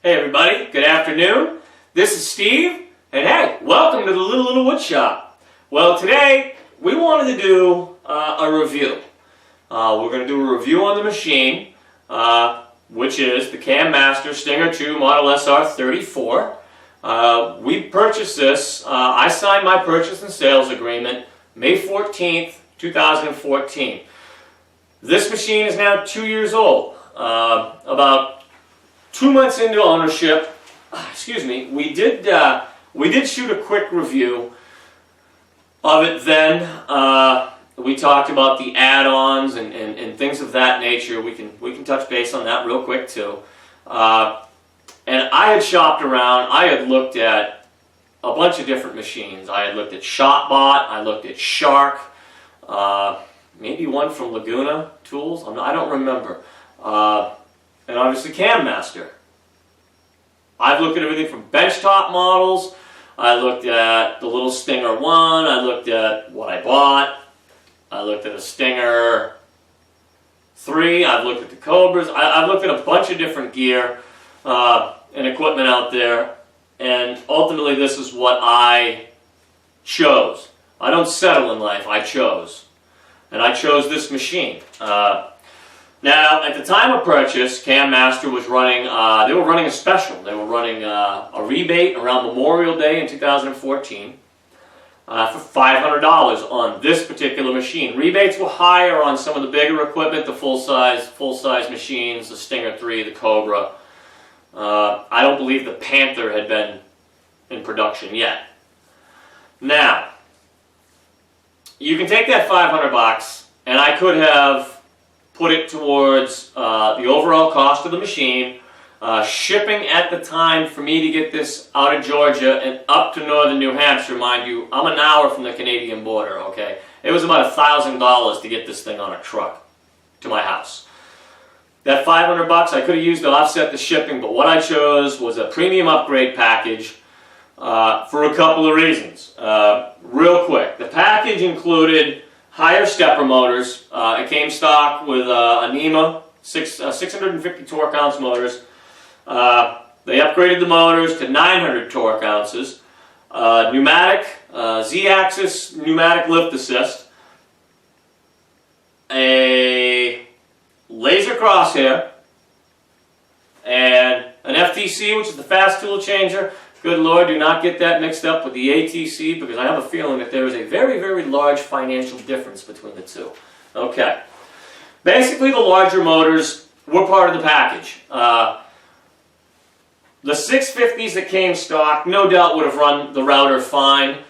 Hey everybody, good afternoon. This is Steve, and hey, welcome to the Little Wood Shop. Well, today we wanted to do a review. We're going to do a review on the machine, which is the Camaster Stinger 2 Model SR34. We purchased this. I signed my purchase and sales agreement May 14th, 2014. This machine is now 2 years old. About 2 months into ownership, we did shoot a quick review of it then. We talked about the add-ons and things of that nature. We can touch base on that real quick too. And I had shopped around. I had looked at a bunch of different machines. I had looked at ShopBot. I looked at Shark. Maybe one from Laguna Tools. I don't remember. And obviously Camaster. I've looked at everything from benchtop models. I looked at the little Stinger 1. I looked at what I bought. I looked at a Stinger 3. I've looked at the Cobras. I've looked at a bunch of different gear and equipment out there. And ultimately this is what I chose. I don't settle in life. I chose. And I chose this machine. Now, at the time of purchase, Camaster was running, they were running a special. They were running a rebate around Memorial Day in 2014 for $500 on this particular machine. Rebates were higher on some of the bigger equipment, the full-size machines, the Stinger 3, the Cobra. I don't believe the Panther had been in production yet. Now, you can take that $500 and I could have put it towards the overall cost of the machine. Shipping at the time for me to get this out of Georgia and up to northern New Hampshire, mind you, I'm an hour from the Canadian border, okay? It was about $1,000 to get this thing on a truck to my house. That $500 I could have used to offset the shipping, but what I chose was a premium upgrade package for a couple of reasons. Real quick, the package included higher stepper motors. It came stock with a NEMA 650 torque ounce motors. They upgraded the motors to 900 torque ounces. Pneumatic, Z-axis pneumatic lift assist. A laser crosshair. And an FTC, which is the fast tool changer. Good Lord, do not get that mixed up with the ATC, because I have a feeling that there is a very, very large financial difference between the two. Okay. Basically, the larger motors were part of the package. The 650s that came stock, no doubt would have run the router fine,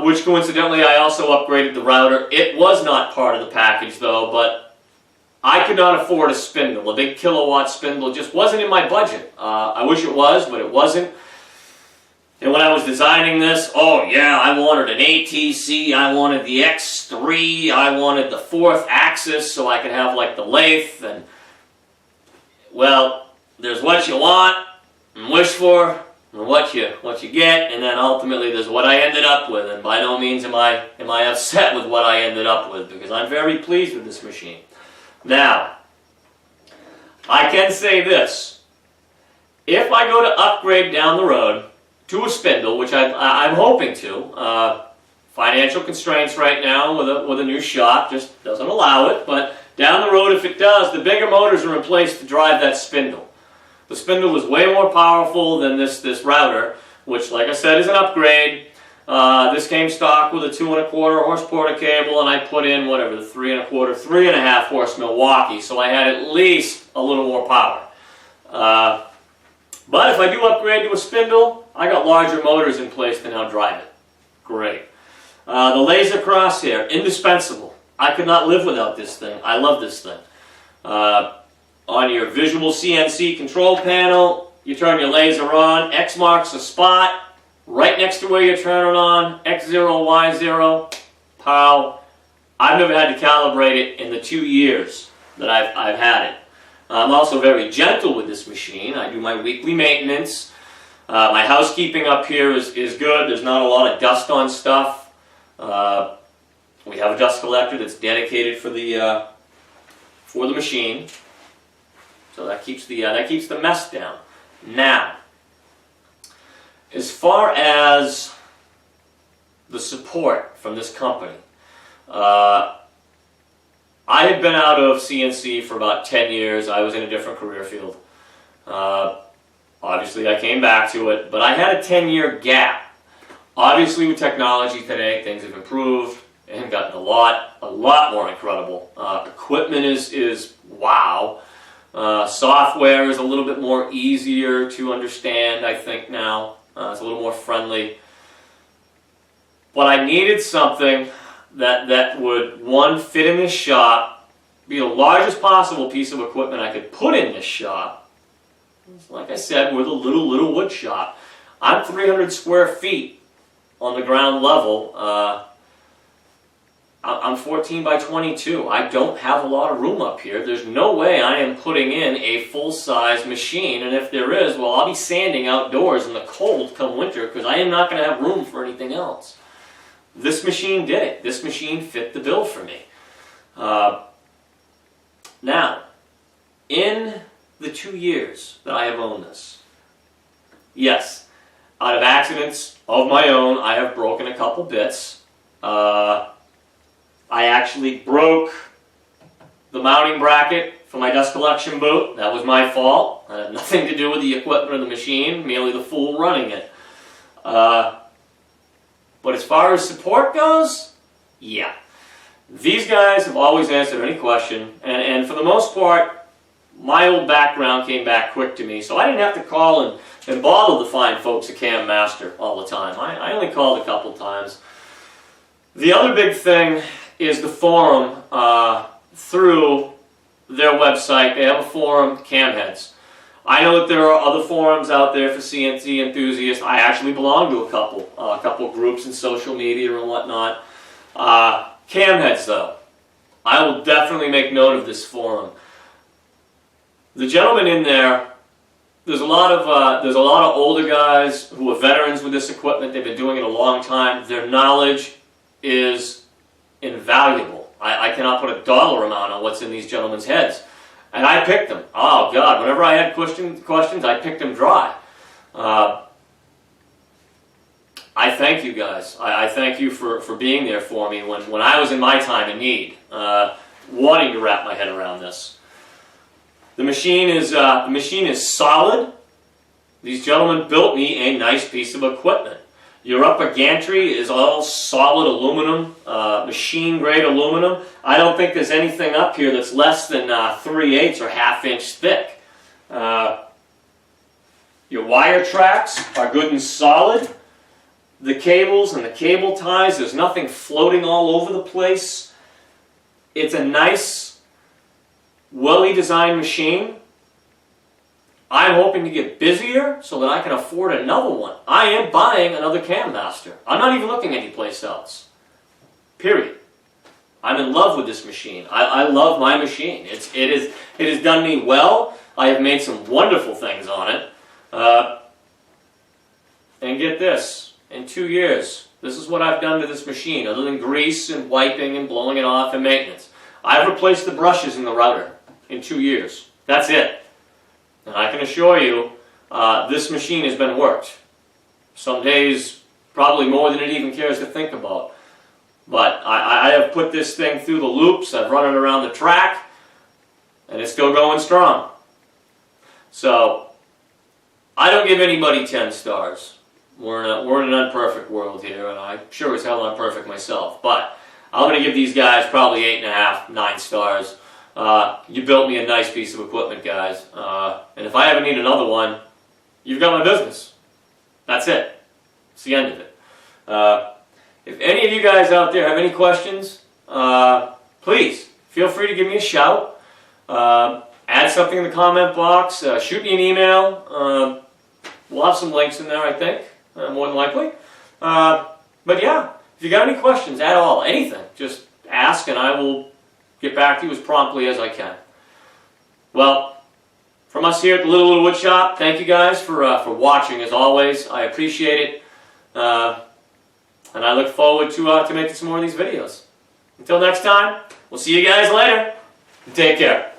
which coincidentally I also upgraded the router. It was not part of the package though, but I could not afford a spindle. A big kilowatt spindle just wasn't in my budget. I wish it was, but it wasn't. And when I was designing this, oh yeah, I wanted an ATC, I wanted the X3, I wanted the 4th axis so I could have like the lathe, and well, there's what you want and wish for and what you get, and then ultimately there's what I ended up with, and by no means am I upset with what I ended up with, because I'm very pleased with this machine. Now, I can say this: if I go to upgrade down the road to a spindle, which I'm hoping to. Financial constraints right now with a new shop just doesn't allow it, but down the road if it does, the bigger motors are in place to drive that spindle. The spindle is way more powerful than this router, which, like I said, is an upgrade. This came stock with a 2 1/4 horse porta cable, and I put in whatever, the 3 1/4, 3.5 horse Milwaukee, so I had at least a little more power. But if I do upgrade to a spindle, I got larger motors in place to now drive it. Great. The laser crosshair, indispensable. I could not live without this thing. I love this thing. On your visual CNC control panel, you turn your laser on. X marks a spot. Right next to where you turn it on, X0, Y0, pow. I've never had to calibrate it in the 2 years that I've had it. I'm also very gentle with this machine. I do my weekly maintenance. My housekeeping up here is good. There's not a lot of dust on stuff. We have a dust collector that's dedicated for the machine, so that keeps the mess down. Now, as far as the support from this company, I had been out of CNC for about 10 years. I was in a different career field. Obviously, I came back to it, but I had a 10-year gap. Obviously, with technology today, things have improved and gotten a lot more incredible. Equipment is wow. Software is a little bit more easier to understand, I think, now. It's a little more friendly. But I needed something that would, one, fit in this shop, be the largest possible piece of equipment I could put in this shop. Like I said, we're the little wood shop. I'm 300 square feet on the ground level. I'm 14 by 22. I don't have a lot of room up here. There's no way I am putting in a full-size machine, and if there is, well, I'll be sanding outdoors in the cold come winter because I am not going to have room for anything else. This machine did it. This machine fit the bill for me. Now, in the 2 years that I have owned this, yes, out of accidents of my own, I have broken a couple bits. I actually broke the mounting bracket for my dust collection boot. That was my fault. It had nothing to do with the equipment or the machine, merely the fool running it. But as far as support goes, yeah. These guys have always answered any question, and for the most part, my old background came back quick to me, so I didn't have to call and bother the fine folks at Camaster all the time. I only called a couple times. The other big thing is the forum through their website. They have a forum, Camheads. I know that there are other forums out there for CNC enthusiasts. I actually belong to a couple groups in social media and whatnot. Camheads, though, I will definitely make note of this forum. The gentlemen in there, there's a lot of older guys who are veterans with this equipment. They've been doing it a long time. Their knowledge is invaluable. I cannot put a dollar amount on what's in these gentlemen's heads. And I picked them. Oh, God, whenever I had questions, I picked them dry. I thank you guys. I thank you for being there for me when I was in my time of need, wanting to wrap my head around this. The machine is solid. These gentlemen built me a nice piece of equipment. Your upper gantry is all solid aluminum, machine-grade aluminum. I don't think there's anything up here that's less than 3/8 or half-inch thick. Your wire tracks are good and solid. The cables and the cable ties, there's nothing floating all over the place. It's a nice, well-designed machine. I'm hoping to get busier so that I can afford another one. I am buying another Camaster. I'm not even looking anyplace else. Period. I'm in love with this machine. I love my machine. It has done me well. I have made some wonderful things on it. And get this. In 2 years, this is what I've done to this machine, other than grease and wiping and blowing it off and maintenance. I've replaced the brushes in the router in 2 years. That's it. And I can assure you, this machine has been worked. Some days, probably more than it even cares to think about. But I have put this thing through the loops, I've run it around the track, and it's still going strong. So, I don't give anybody 10 stars. We're in an unperfect world here, and I'm sure as hell I'm perfect myself. But I'm going to give these guys probably 8.5, 9 stars. You built me a nice piece of equipment, guys. And if I ever need another one, you've got my business. That's it. It's the end of it. If any of you guys out there have any questions, please feel free to give me a shout. Add something in the comment box. Shoot me an email. We'll have some links in there, I think. More than likely. But yeah, if you got any questions at all, anything, just ask and I will get back to you as promptly as I can. Well, from us here at the Little Wood Shop, thank you guys for watching as always. I appreciate it. And I look forward to making some more of these videos. Until next time, we'll see you guys later. Take care.